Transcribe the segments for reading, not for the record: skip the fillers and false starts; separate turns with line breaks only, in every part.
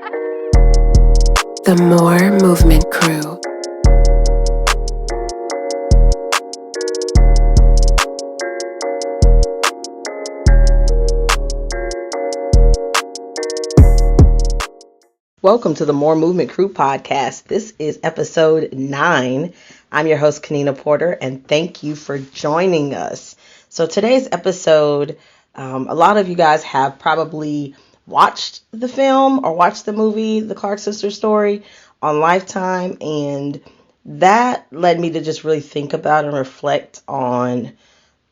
The More Movement Crew.
Welcome to the More Movement Crew podcast. This is episode 9. I'm your host, Kanina Porter, and thank you for joining us. So today's episode, a lot of you guys have probably watched the film or watched the movie, The Clark Sisters Story, on Lifetime, and that led me to just really think about and reflect on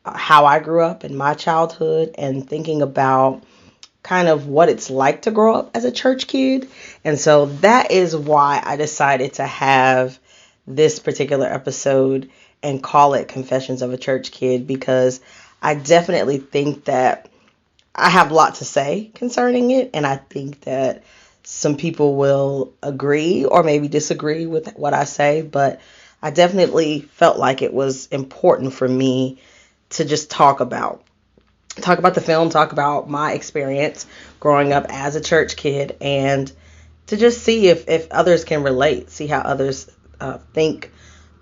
how I grew up in my childhood and thinking about kind of what it's like to grow up as a church kid. And so that is why I decided to have this particular episode and call it Confessions of a Church Kid, because I definitely think that I have a lot to say concerning it, and I think that some people will agree or maybe disagree with what I say, but I definitely felt like it was important for me to just talk about the film, talk about my experience growing up as a church kid, and to just see if others can relate, see how others think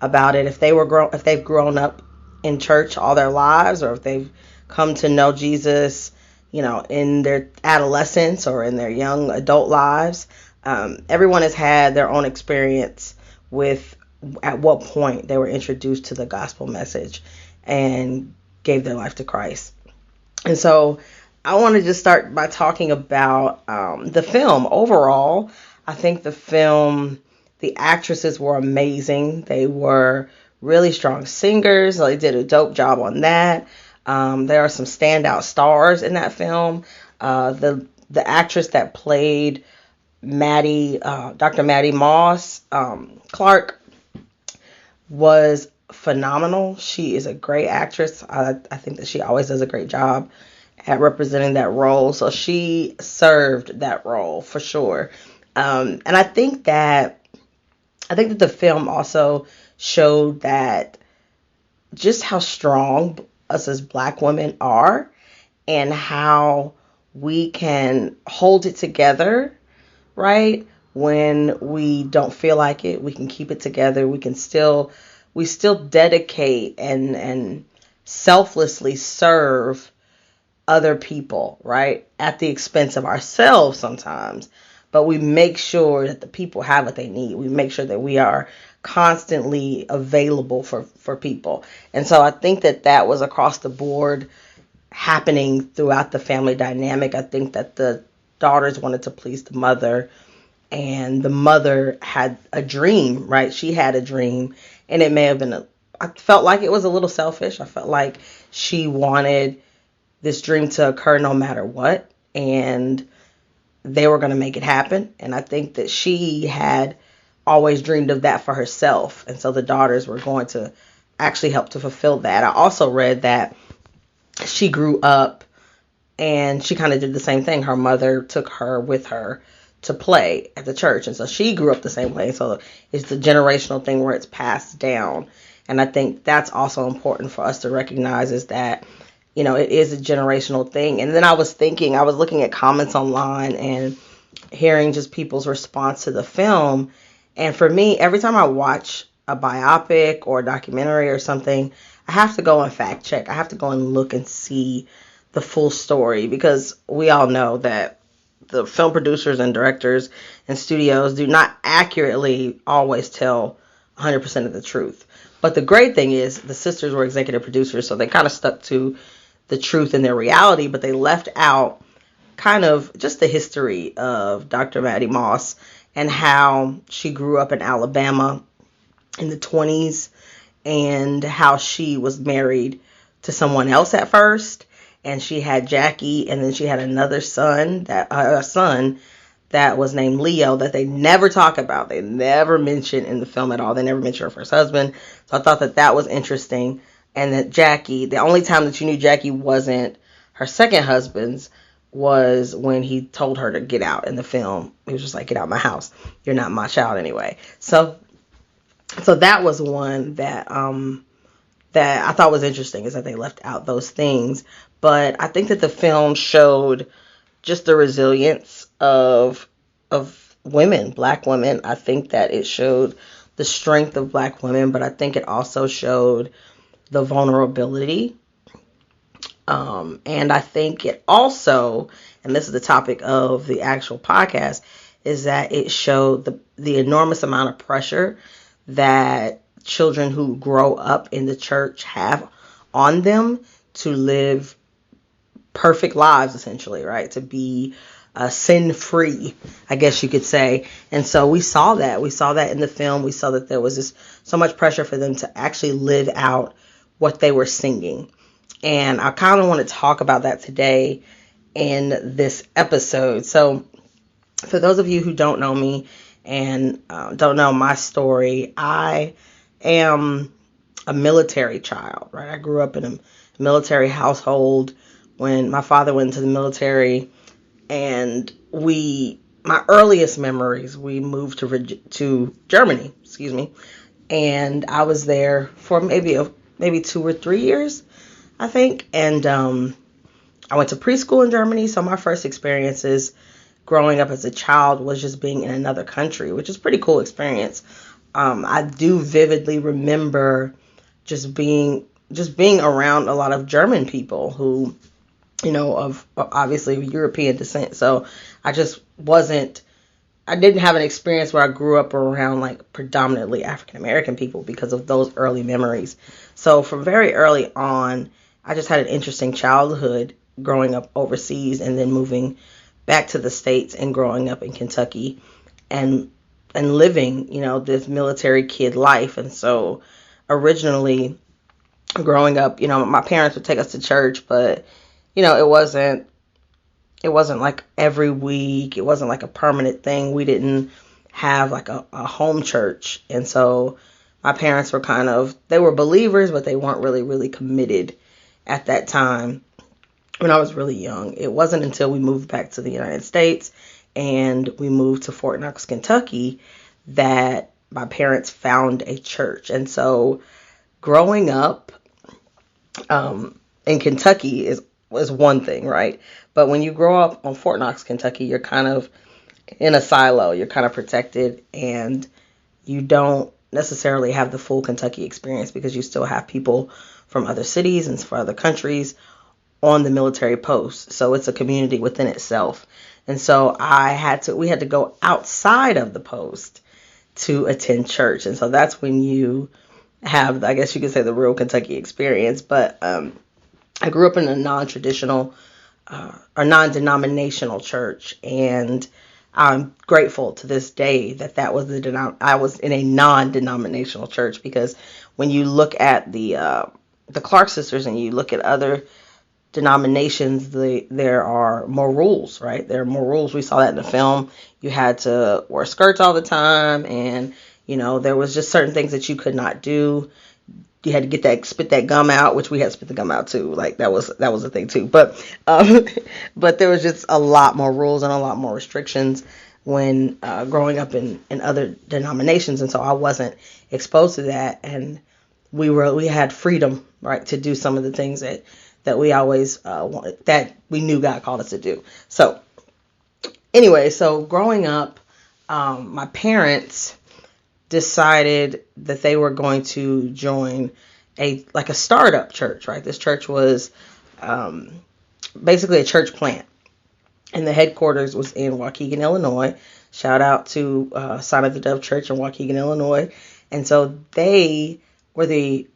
about it, if they've grown up in church all their lives, or if they've come to know Jesus, in their adolescence or in their young adult lives. Everyone has had their own experience with at what point they were introduced to the gospel message and gave their life to Christ. And so I want to just start by talking about the film. Overall, I think the actresses were amazing. They were really strong singers. They did a dope job on that. There are some standout stars in that film. The actress that played Maddie, Dr. Addy Moss, Clark, was phenomenal. She is a great actress. I think that she always does a great job at representing that role. So she served that role for sure. And I think that the film also showed that just how strong us as Black women are, and how we can hold it together, right? When we don't feel like it, we can keep it together. We still dedicate and selflessly serve other people, right? At the expense of ourselves sometimes. But we make sure that the people have what they need. We make sure that we are constantly available for people. And so I think that was across the board happening throughout the family dynamic. I think that the daughters wanted to please the mother, and the mother had a dream, right? She had a dream, and it may have been I felt like it was a little selfish. I felt like she wanted this dream to occur no matter what, and they were going to make it happen. And I think that she had always dreamed of that for herself, and so the daughters were going to actually help to fulfill that. I also read that she grew up and she kind of did the same thing. Her mother took her with her to play at the church, and so she grew up the same way. So it's the generational thing where it's passed down. And I think that's also important for us to recognize, is that it is a generational thing. And then I was looking at comments online and hearing just people's response to the film. And for me, every time I watch a biopic or a documentary or something, I have to go and fact check. I have to go and look and see the full story, because we all know that the film producers and directors and studios do not accurately always tell 100% of the truth. But the great thing is the sisters were executive producers, so they kind of stuck to the truth in their reality, but they left out kind of just the history of Dr. Addy Moss and how she grew up in Alabama in the 20s, and how she was married to someone else at first, and she had Jackie, and then she had another son that was named Leo, that they never talk about. They never mention in the film at all. They never mention her first husband. So I thought that was interesting. And that Jackie, the only time that you knew Jackie wasn't her second husband's was when he told her to get out in the film. He was just like, get out of my house. You're not my child anyway. So that was one that I thought was interesting, is that they left out those things. But I think that the film showed just the resilience of women, black women. I think that it showed the strength of black women, but I think it also showed the vulnerability. And I think it also, and this is the topic of the actual podcast, is that it showed the enormous amount of pressure that children who grow up in the church have on them to live perfect lives, essentially, right? To be sin free, I guess you could say. And so we saw that. We saw that in the film. We saw that there was just so much pressure for them to actually live out what they were singing. And I kind of want to talk about that today in this episode. So, for those of you who don't know me and don't know my story, I am a military child, right? I grew up in a military household when my father went into the military, and my earliest memories, we moved to Germany, and I was there for maybe 2 or 3 years, I think, and I went to preschool in Germany. So my first experiences growing up as a child was just being in another country, which is a pretty cool experience. I do vividly remember just being around a lot of German people who, of obviously European descent. So I didn't have an experience where I grew up around like predominantly African American people because of those early memories. So from very early on, I just had an interesting childhood growing up overseas and then moving back to the States and growing up in Kentucky and living, this military kid life. And so originally growing up, my parents would take us to church, but it wasn't like every week. It wasn't like a permanent thing. We didn't have like a home church. And so my parents were they were believers, but they weren't really, really committed at that time when I was really young. It wasn't until we moved back to the United States and we moved to Fort Knox, Kentucky, that my parents found a church. And so growing up in Kentucky was one thing, right? But when you grow up on Fort Knox, Kentucky, you're kind of in a silo. You're kind of protected, and you don't necessarily have the full Kentucky experience because you still have people from other cities and from other countries on the military post. So it's a community within itself. And so we had to go outside of the post to attend church. And so that's when you have, I guess you could say, the real Kentucky experience. But I grew up in a non-traditional or non-denominational church, and I'm grateful to this day that I was in a non-denominational church, because when you look at the Clark sisters and you look at other denominations, there are more rules, right? There are more rules. We saw that in the film. You had to wear skirts all the time, and there was just certain things that you could not do. You had to spit that gum out, which we had to spit the gum out too. Like that was a thing too. But there was just a lot more rules and a lot more restrictions when growing up in other denominations, and so I wasn't exposed to that, and we had freedom, right, to do some of the things that we always wanted, that we knew God called us to do. So anyway, so growing up, my parents decided that they were going to join a startup church, right? This church was basically a church plant, and the headquarters was in Waukegan, Illinois. Shout out to Sign of the Dove Church in Waukegan, Illinois. And so they were the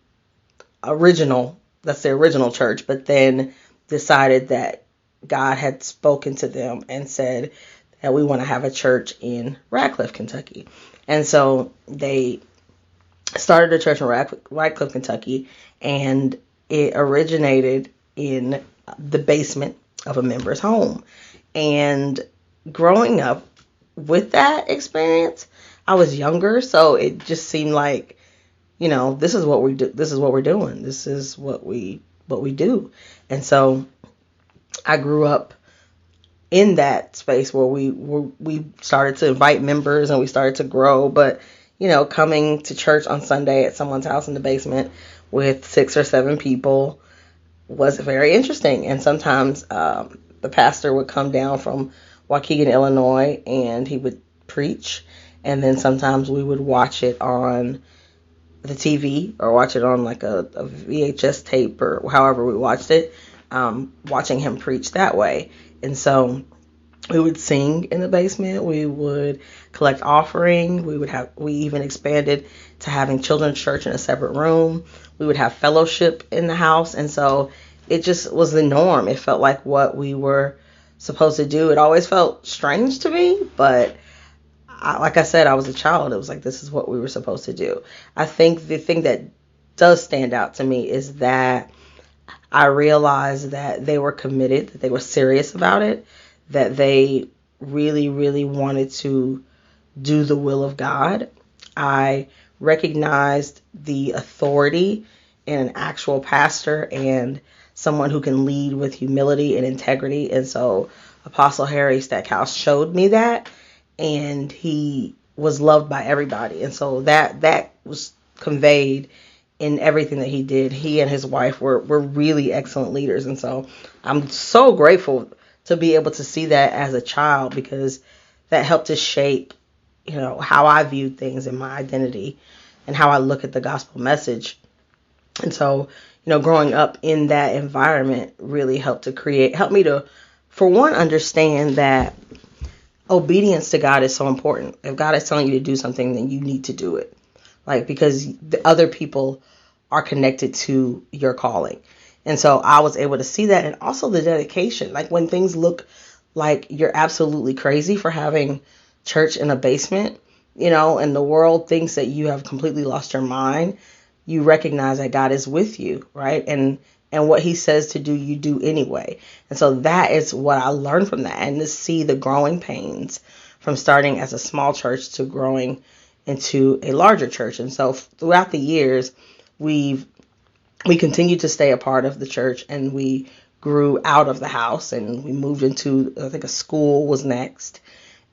original church, but then decided that God had spoken to them and said that we want to have a church in Radcliffe, Kentucky. And so they started a church in Radcliffe, Kentucky, and it originated in the basement of a member's home. And growing up with that experience, I was younger, so it just seemed like, this is what we do. This is what we're doing. This is what we do. And so I grew up in that space where we started to invite members and we started to grow. But, coming to church on Sunday at someone's house in the basement with 6 or 7 people was very interesting. And sometimes the pastor would come down from Waukegan, Illinois, and he would preach. And then sometimes we would watch it on the TV or watch it on like a VHS tape or however we watched it, watching him preach that way. And so we would sing in the basement. We would collect offering. We even expanded to having children's church in a separate room. We would have fellowship in the house. And so it just was the norm. It felt like what we were supposed to do. It always felt strange to me, but like I said, I was a child. It was like, this is what we were supposed to do. I think the thing that does stand out to me is that I realized that they were committed, that they were serious about it, that they really, really wanted to do the will of God. I recognized the authority in an actual pastor and someone who can lead with humility and integrity. And so Apostle Harry Stackhouse showed me that, and he was loved by everybody. And so that was conveyed in everything that he did. He and his wife were really excellent leaders. And so I'm so grateful to be able to see that as a child, because that helped to shape, how I viewed things in my identity and how I look at the gospel message. And so, growing up in that environment really helped me to, for one, understand that obedience to God is so important. If God is telling you to do something, then you need to do it. Because the other people are connected to your calling. And so I was able to see that, and also the dedication. When things look like you're absolutely crazy for having church in a basement, and the world thinks that you have completely lost your mind, you recognize that God is with you, right? And what he says to do, you do anyway. And so that is what I learned from that, and to see the growing pains from starting as a small church to growing into a larger church. And so throughout the years, we continued to stay a part of the church, and we grew out of the house, and we moved into, I think, a school was next.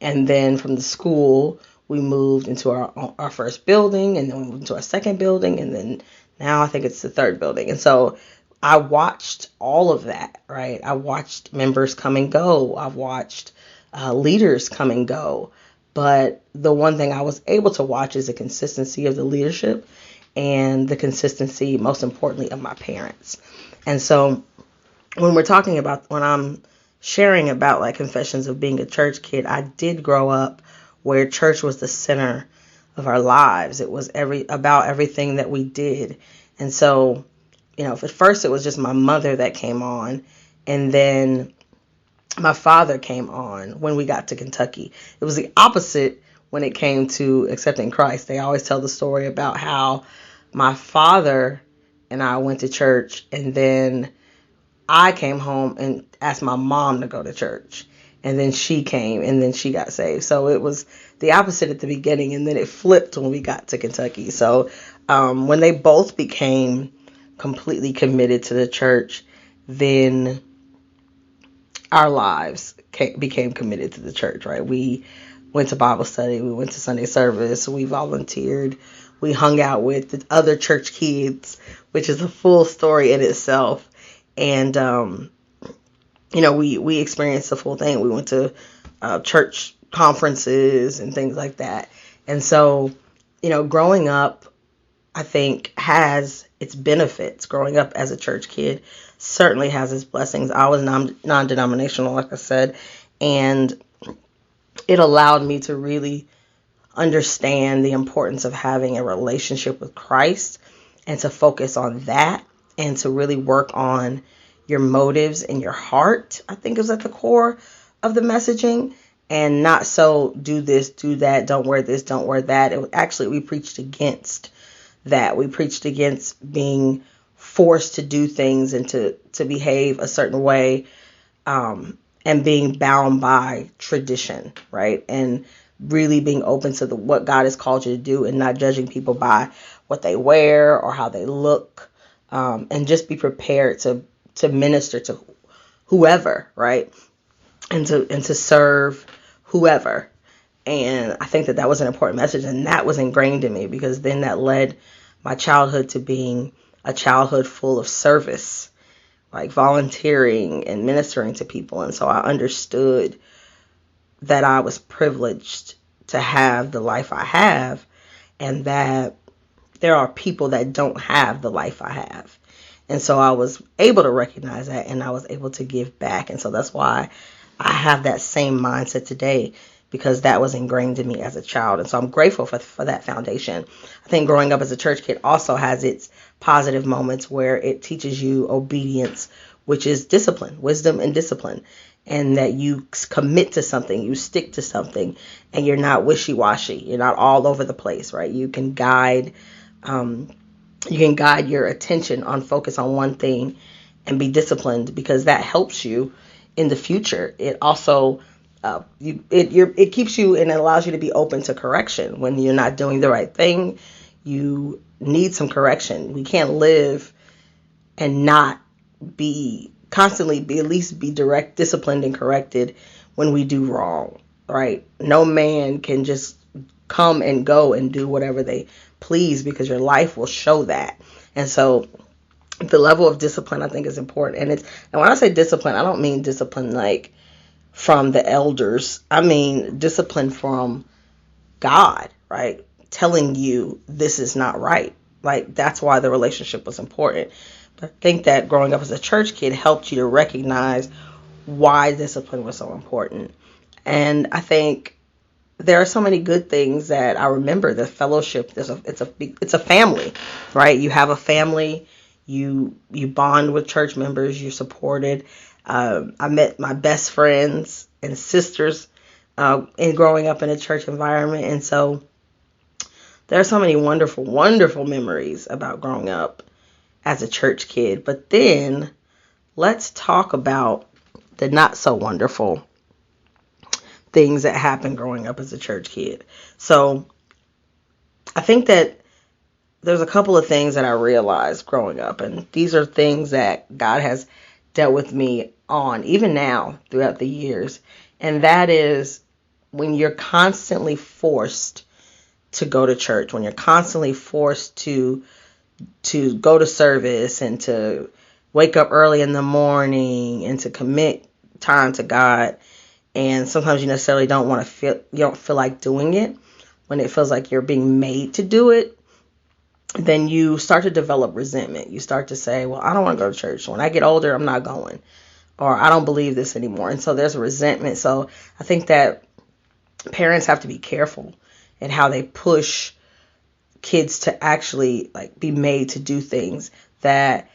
And then from the school, we moved into our first building, and then we moved into our second building, and then now I think it's the third building. And so I watched all of that, right? I watched members come and go. I've watched leaders come and go. But the one thing I was able to watch is the consistency of the leadership, and the consistency, most importantly, of my parents. And so when I'm sharing about confessions of being a church kid, I did grow up where church was the center of our lives. It was about everything that we did. And so, at first it was just my mother that came on, and then my father came on when we got to Kentucky. It was the opposite when it came to accepting Christ. They always tell the story about how my father and I went to church, and then I came home and asked my mom to go to church, and then she came, and then she got saved. So it was the opposite at the beginning, and then it flipped when we got to Kentucky. So when they both became completely committed to the church, then our lives became committed to the church, right? We went to Bible study, we went to Sunday service, we volunteered, we hung out with the other church kids, which is a full story in itself. And, we experienced the full thing. We went to church conferences and things like that. And so, growing up, I think, has its benefits. Growing up as a church kid certainly has its blessings. I was non-denominational, like I said, and it allowed me to really understand the importance of having a relationship with Christ, and to focus on that, and to really work on your motives and your heart. I think it was at the core of the messaging, and not so do this, do that, don't wear this, don't wear that. We preached against that. We preached against being forced to do things and to behave a certain way, and being bound by tradition, right? And really being open to what God has called you to do, and not judging people by what they wear or how they look, and just be prepared to minister to whoever, right? And to serve whoever. And I think that was an important message, and that was ingrained in me, because then that led my childhood to being a childhood full of service, like volunteering and ministering to people. And so I understood that I was privileged to have the life I have, and that there are people that don't have the life I have. And so I was able to recognize that, and I was able to give back. And so that's why I have that same mindset today, because that was ingrained in me as a child. And so I'm grateful for that foundation. I think growing up as a church kid also has its positive moments where it teaches you obedience, which is discipline, wisdom and discipline, and that you commit to something, you stick to something, and you're not wishy-washy. You're not all over the place, right? You can guide your attention on focus on one thing and be disciplined, because that helps you in the future. It also it keeps you, and it allows you to be open to correction. When you're not doing the right thing, you need some correction. We can't live and not be constantly be at least be direct, disciplined, and corrected when we do wrong, right? No man can just come and go and do whatever they please, because your life will show that. And so the level of discipline, I think, is important. And when I say discipline, I don't mean discipline like from the elders. I mean discipline from God, right? Telling you this is not right. Like, that's why the relationship was important. But I think that growing up as a church kid helped you to recognize why discipline was so important. And I think there are so many good things that I remember. The fellowship, it's a family, right? You have a family, you bond with church members, you're supported. I met my best friends and sisters in growing up in a church environment. And so there are so many wonderful, wonderful memories about growing up as a church kid. But then let's talk about the not so wonderful things that happened growing up as a church kid. So I think that there's a couple of things that I realized growing up, and these are things that God has dealt with me on even now throughout the years. And that is when you're constantly forced to go to church, when you're constantly forced to go to service and to wake up early in the morning and to commit time to God. And sometimes you necessarily don't feel like doing it, when it feels like you're being made to do it. Then you start to develop resentment. You start to say, well, I don't want to go to church. When I get older, I'm not going. Or I don't believe this anymore. And so there's a resentment. So I think that parents have to be careful in how they push kids to actually be made to do things. That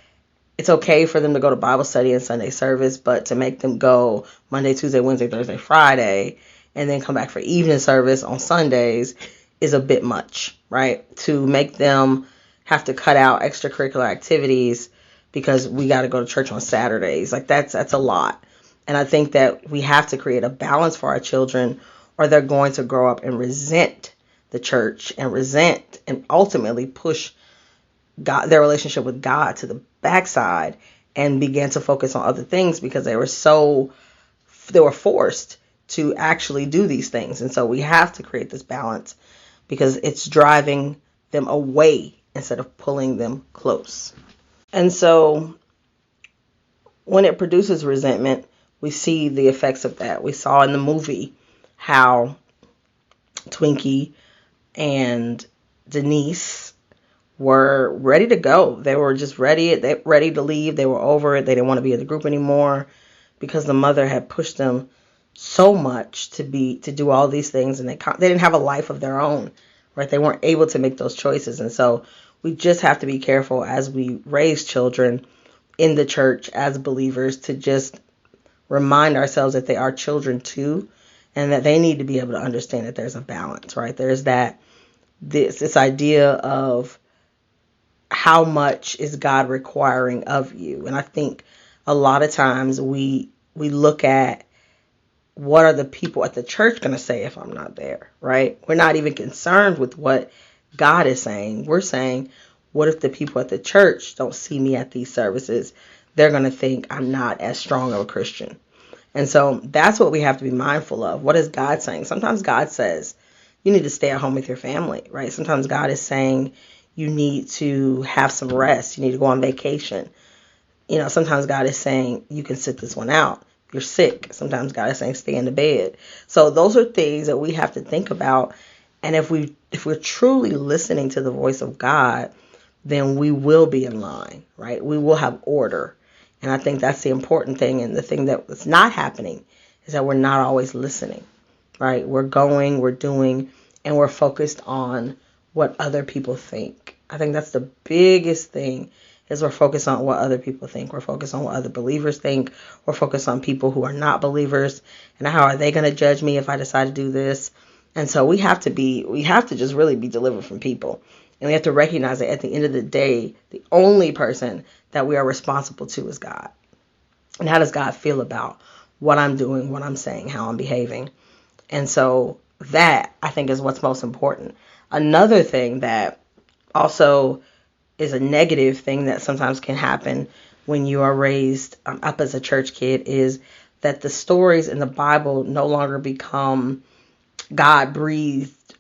it's okay for them to go to Bible study and Sunday service, but to make them go Monday, Tuesday, Wednesday, Thursday, Friday, and then come back for evening service on Sundays is a bit much, right? To make them have to cut out extracurricular activities because we got to go to church on Saturdays. That's a lot. And I think that we have to create a balance for our children, or they're going to grow up and resent the church and resent and ultimately push their relationship with God to the backside and began to focus on other things because they were forced to actually do these things. And so we have to create this balance, because it's driving them away instead of pulling them close. And so when it produces resentment, we see the effects of that. We saw in the movie how Twinkie and Denise were ready to go. They were just ready to leave. They were over it. They didn't want to be in the group anymore because the mother had pushed them so much to do all these things, and they didn't have a life of their own, right? They weren't able to make those choices. And so we just have to be careful as we raise children in the church as believers to just remind ourselves that they are children too, and that they need to be able to understand that there's a balance, right? There's this idea of how much is God requiring of you. And I think a lot of times we look at, what are the people at the church going to say if I'm not there, right? We're not even concerned with what God is saying. We're saying, what if the people at the church don't see me at these services? They're going to think I'm not as strong of a Christian. And so that's what we have to be mindful of. What is God saying? Sometimes God says you need to stay at home with your family, right? Sometimes God is saying you need to have some rest. You need to go on vacation. Sometimes God is saying you can sit this one out. you're sick. Sometimes God is saying stay in the bed. So those are things that we have to think about. And if we're truly listening to the voice of God, then we will be in line, right? We will have order. And I think that's the important thing. And the thing that's not happening is that we're not always listening, right? We're going, we're doing, and we're focused on what other people think. I think that's the biggest thing, is we're focused on what other people think. We're focused on what other believers think. We're focused on people who are not believers, and how are they going to judge me if I decide to do this? And so we have to just really be delivered from people. And we have to recognize that at the end of the day, the only person that we are responsible to is God. And how does God feel about what I'm doing, what I'm saying, how I'm behaving? And so that, I think, is what's most important. Another thing that also is a negative thing that sometimes can happen when you are raised up as a church kid is that the stories in the Bible no longer become God-breathed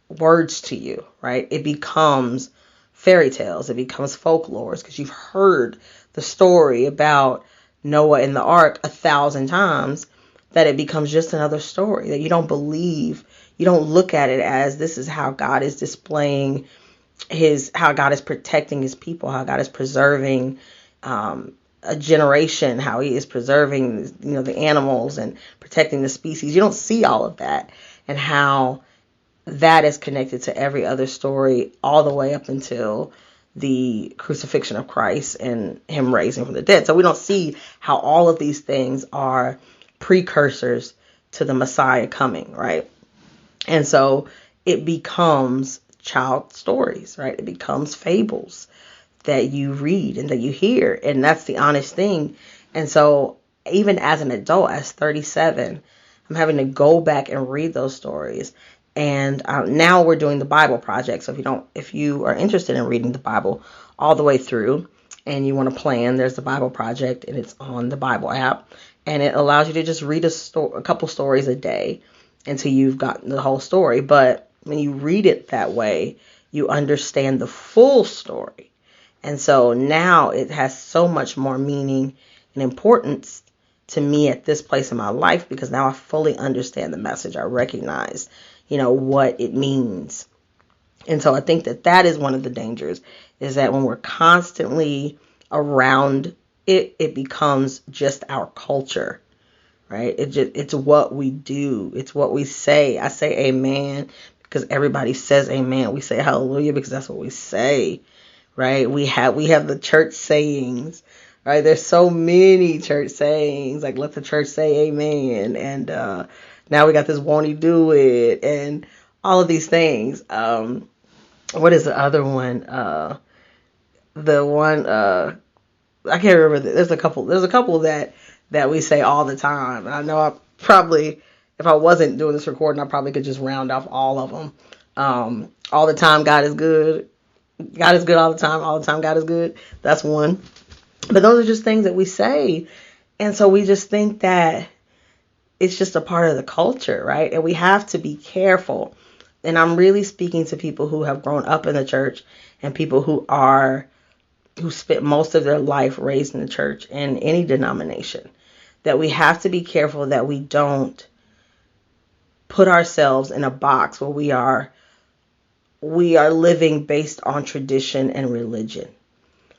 words to you, right? It becomes fairy tales. It becomes folklores because you've heard the story about Noah and the ark 1,000 times, that it becomes just another story that you don't believe. You don't look at it as this is how God is displaying how God is protecting his people, how God is preserving a generation, how he is preserving, the animals and protecting the species. You don't see all of that, and how that is connected to every other story all the way up until the crucifixion of Christ and him raising from the dead. So we don't see how all of these things are precursors to the Messiah coming, right? And so it becomes child stories, right? It becomes fables that you read and that you hear, and that's the honest thing. And so even as an adult, as 37, I'm having to go back and read those stories. And now we're doing the Bible project. So if you are interested in reading the Bible all the way through and you want to plan, there's the Bible project, and it's on the Bible app, and it allows you to just read a couple stories a day until you've gotten the whole story. But when you read it that way, you understand the full story. And so now it has so much more meaning and importance to me at this place in my life, because now I fully understand the message. I recognize, what it means. And so I think that is one of the dangers, is that when we're constantly around it, it becomes just our culture, right? It's what we do. It's what we say. I say amen because everybody says amen. We say hallelujah because that's what we say, right? We have the church sayings, right? There's so many church sayings, like let the church say amen. And now we got this won't he do it, and all of these things. What is the other one? The one, I can't remember. There's a couple that we say all the time. And I know I probably, if I wasn't doing this recording, I probably could just round off all of them. All the time, God is good. God is good all the time. All the time, God is good. That's one. But those are just things that we say. And so we just think that it's just a part of the culture, right? And we have to be careful. And I'm really speaking to people who have grown up in the church and people who spent most of their life raised in the church in any denomination, that we have to be careful that we don't put ourselves in a box where we are living based on tradition and religion,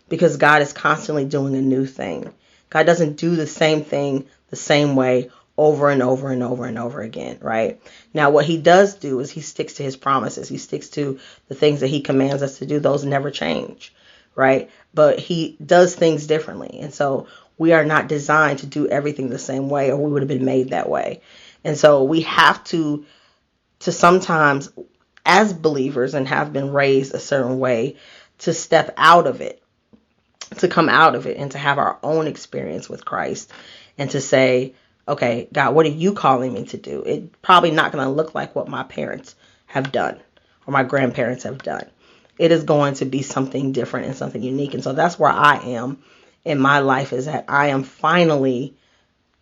because God is constantly doing a new thing. God doesn't do the same thing the same way over and over and over and over again, right? Now, what he does do is he sticks to his promises. He sticks to the things that he commands us to do. Those never change, right? But he does things differently. And so we are not designed to do everything the same way, or we would have been made that way. And so we have to sometimes, as believers and have been raised a certain way, to step out of it, to come out of it, and to have our own experience with Christ, and to say, okay, God, what are you calling me to do? It's probably not going to look like what my parents have done or my grandparents have done. It is going to be something different and something unique. And so that's where I am in my life, is that I am finally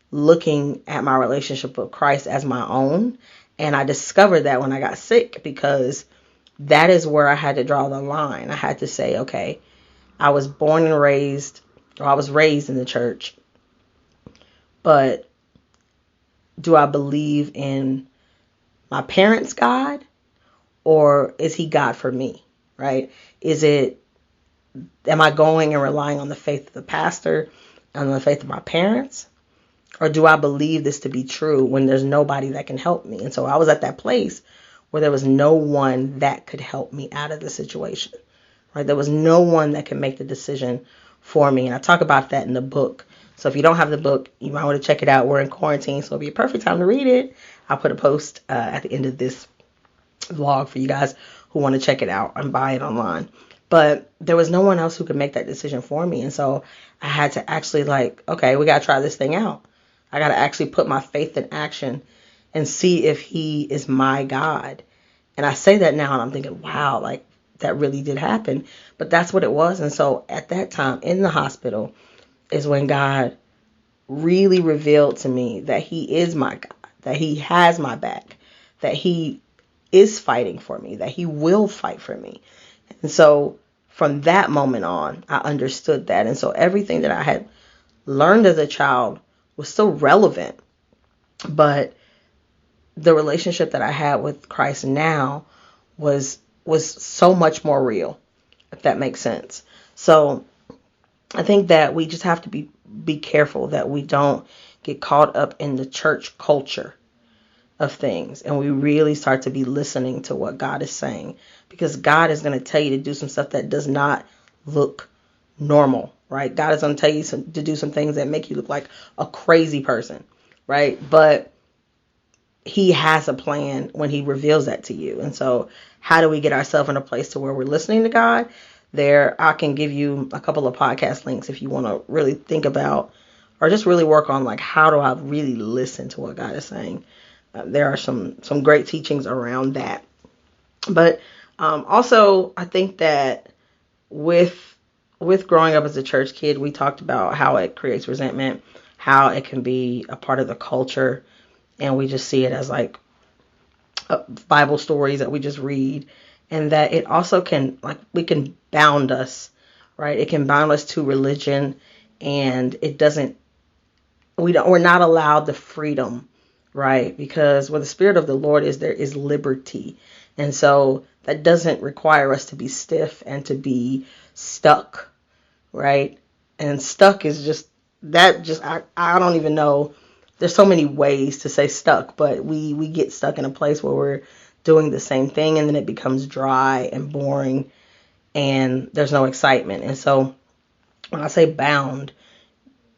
looking at my relationship with Christ as my own. And I discovered that when I got sick, because that is where I had to draw the line. I had to say, okay, I was raised in the church, but do I believe in my parents' God, or is he God for me, right? Am I going and relying on the faith of the pastor, on the faith of my parents? Or do I believe this to be true when there's nobody that can help me? And so I was at that place where there was no one that could help me out of the situation, right? There was no one that could make the decision for me. And I talk about that in the book. So if you don't have the book, you might want to check it out. We're in quarantine, so it'll be a perfect time to read it. I'll put a post at the end of this vlog for you guys who want to check it out and buy it online. But there was no one else who could make that decision for me. And so I had to actually okay, we got to try this thing out. I got to actually put my faith in action and see if he is my God. And I say that now and I'm thinking, wow, that really did happen. But that's what it was. And so at that time in the hospital is when God really revealed to me that he is my God, that he has my back, that he is fighting for me, that he will fight for me. And so from that moment on, I understood that. And so everything that I had learned as a child was still relevant, but the relationship that I had with Christ now was so much more real, if that makes sense. So I think that we just have to be careful that we don't get caught up in the church culture of things, and we really start to be listening to what God is saying, because God is going to tell you to do some stuff that does not look normal, right? God is going to tell you to do some things that make you look like a crazy person, right? But he has a plan when he reveals that to you. And so how do we get ourselves in a place to where we're listening to God? I can give you a couple of podcast links if you want to really think about or just really work on how do I really listen to what God is saying. There are some great teachings around that. But also, I think that with growing up as a church kid, we talked about how it creates resentment, how it can be a part of the culture, and we just see it as Bible stories that we just read, and that it also can we can bound us, right? It can bound us to religion, and we're not allowed the freedom, right? Because where the Spirit of the Lord is, there is liberty. And so that doesn't require us to be stiff and to be stuck, right? And stuck is I don't even know. There's so many ways to say stuck, but we get stuck in a place where we're doing the same thing, and then it becomes dry and boring and there's no excitement. And so when I say bound,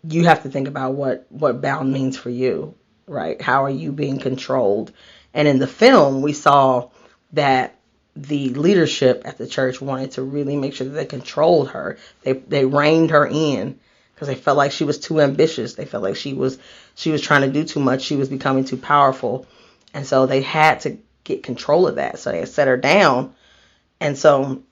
you have to think about what bound means for you, right? How are you being controlled? And in the film, we saw that the leadership at the church wanted to really make sure that they controlled her. They reined her in because they felt like she was too ambitious. They felt like she was trying to do too much. She was becoming too powerful. And so they had to get control of that. So they set her down. And so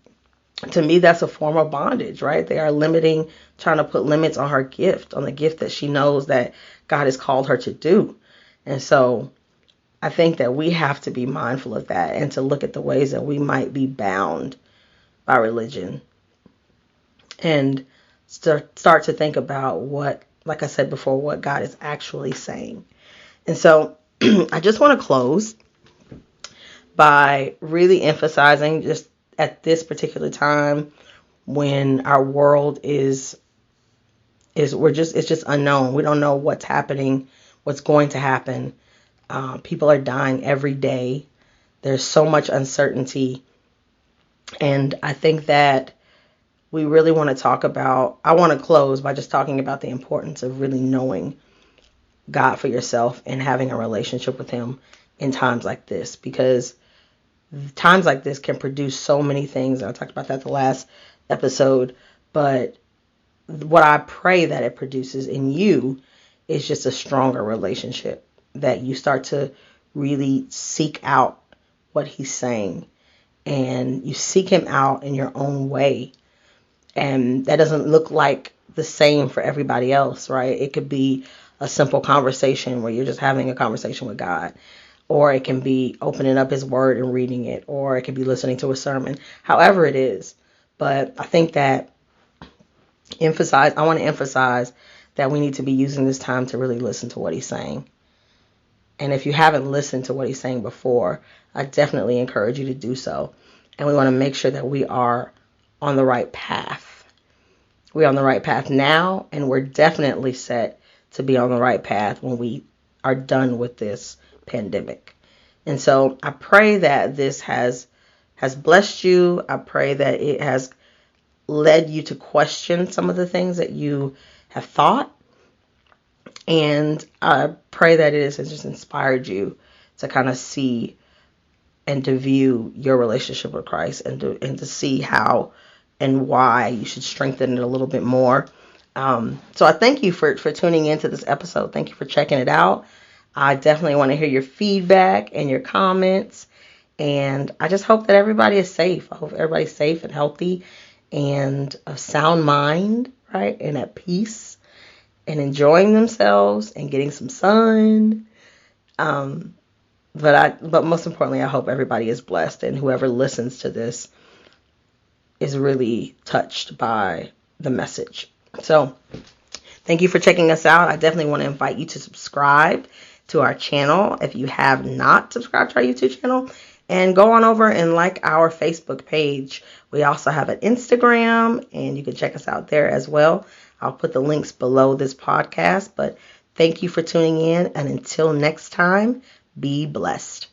to me, that's a form of bondage, right? They are trying to put limits on her gift, on the gift that she knows that God has called her to do. And so I think that we have to be mindful of that and to look at the ways that we might be bound by religion and start to think about what, like I said before, what God is actually saying. And so I just want to close by really emphasizing, just at this particular time when our world it's just unknown. We don't know what's happening, what's going to happen. People are dying every day. There's so much uncertainty. And I think that we really want to I want to close by just talking about the importance of really knowing God for yourself and having a relationship with him in times like this, because times like this can produce so many things. I talked about that the last episode, but what I pray that it produces in you is just a stronger relationship, that you start to really seek out what he's saying, and you seek him out in your own way. And that doesn't look like the same for everybody else, right? It could be a simple conversation where you're just having a conversation with God, or it can be opening up his word and reading it, or it could be listening to a sermon, however it is. But I think that I want to emphasize that we need to be using this time to really listen to what he's saying. And if you haven't listened to what he's saying before, I definitely encourage you to do so. And we want to make sure that we are on the right path. We're on the right path now, and we're definitely set to be on the right path when we are done with this pandemic. And so I pray that this has blessed you. I pray that it has led you to question some of the things that you have thought. And I pray that it has just inspired you to kind of see and to view your relationship with Christ and to see how and why you should strengthen it a little bit more. So I thank you for tuning into this episode. Thank you for checking it out. I definitely want to hear your feedback and your comments. And I just hope that everybody is safe. I hope everybody's safe and healthy and of sound mind, right? And at peace and enjoying themselves and getting some sun. But most importantly, I hope everybody is blessed, and whoever listens to this is really touched by the message. So thank you for checking us out. I definitely want to invite you to subscribe to our channel if you have not subscribed to our YouTube channel, and go on over and like our Facebook page. We also have an Instagram, and you can check us out there as well. I'll put the links below this podcast, but thank you for tuning in, and until next time, be blessed.